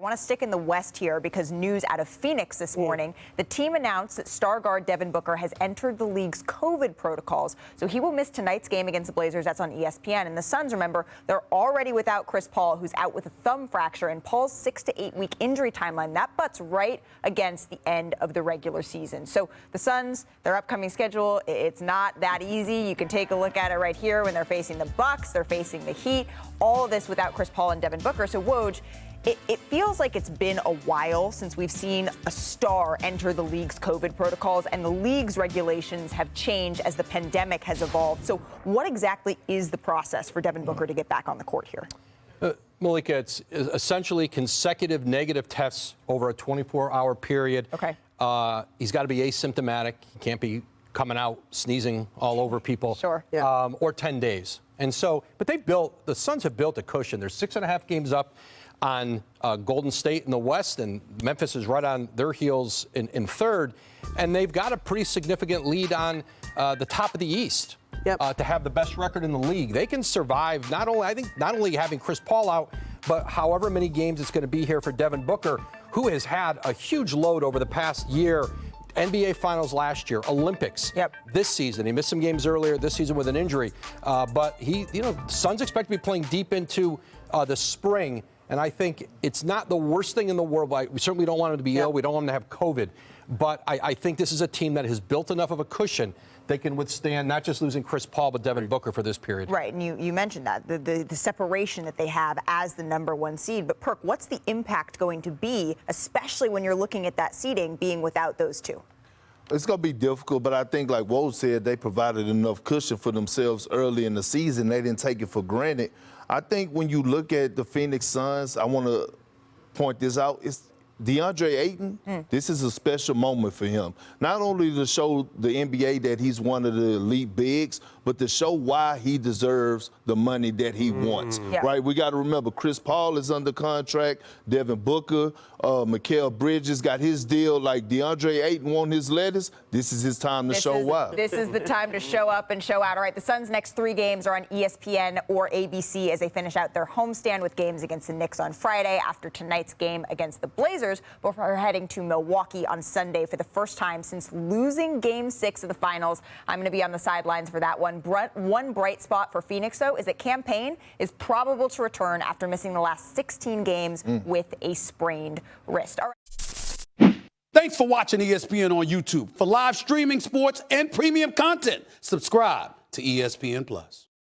want to stick in the West here because news out of Phoenix this morning. The team announced that star guard Devin Booker has entered the league's COVID protocols, so he will miss tonight's game against the Blazers. That's on ESPN. And the Suns, remember, they're already without Chris Paul, who's out with a thumb fracture, and Paul's 6 to 8 week injury timeline. That butts right against the end of the regular season. So the Suns, their upcoming schedule, it's not that easy. You can take a look at it right here when they're facing the Bucks, they're facing the Heat, all of this without Chris Paul and Devin Booker. So Woj, it feels like it's been a while since we've seen a star enter the league's COVID protocols, and the league's regulations have changed as the pandemic has evolved. So what exactly is the process for Devin Booker to get back on the court here? Malika, it's essentially consecutive negative tests over a 24-hour period. Okay. He's got to be asymptomatic. He can't be coming out sneezing all over people. Sure. Yeah. Or 10 days. And so, but the Suns have built a cushion. There's 6.5 games up on Golden State in the West, and Memphis is right on their heels in third. And they've got a pretty significant lead on the top of the East. Yep. To have the best record in the league. They can survive not only having Chris Paul out, but however many games it's going to be here for Devin Booker, who has had a huge load over the past year. NBA Finals last year, Olympics this season. He missed some games earlier this season with an injury. But Suns expect to be playing deep into the spring. And I think it's not the worst thing in the world. We certainly don't want him to be ill. We don't want him to have COVID. But I think this is a team that has built enough of a cushion they can withstand not just losing Chris Paul, but Devin Booker for this period. Right, and you mentioned that, the separation that they have as the #1 seed. But, Perk, what's the impact going to be, especially when you're looking at that seeding being without those two? It's going to be difficult, but I think, like Woj said, they provided enough cushion for themselves early in the season. They didn't take it for granted. I think when you look at the Phoenix Suns, I want to point this out. It's Deandre Ayton, this is a special moment for him. Not only to show the NBA that he's one of the elite bigs, but to show why he deserves the money that he wants, right? We got to remember, Chris Paul is under contract, Devin Booker, Mikal Bridges got his deal. Like Deandre Ayton won his lettuce. This is his time to show why. This is the time to show up and show out. All right, the Suns' next 3 games are on ESPN or ABC as they finish out their homestand with games against the Knicks on Friday after tonight's game against the Blazers, before heading to Milwaukee on Sunday for the first time since losing Game 6 of the Finals. I'm going to be on the sidelines for that one. One bright spot for Phoenix, though, is that Cam Payne is probable to return after missing the last 16 games with a sprained wrist. All right. Thanks for watching ESPN on YouTube. For live streaming, sports, and premium content, subscribe to ESPN+.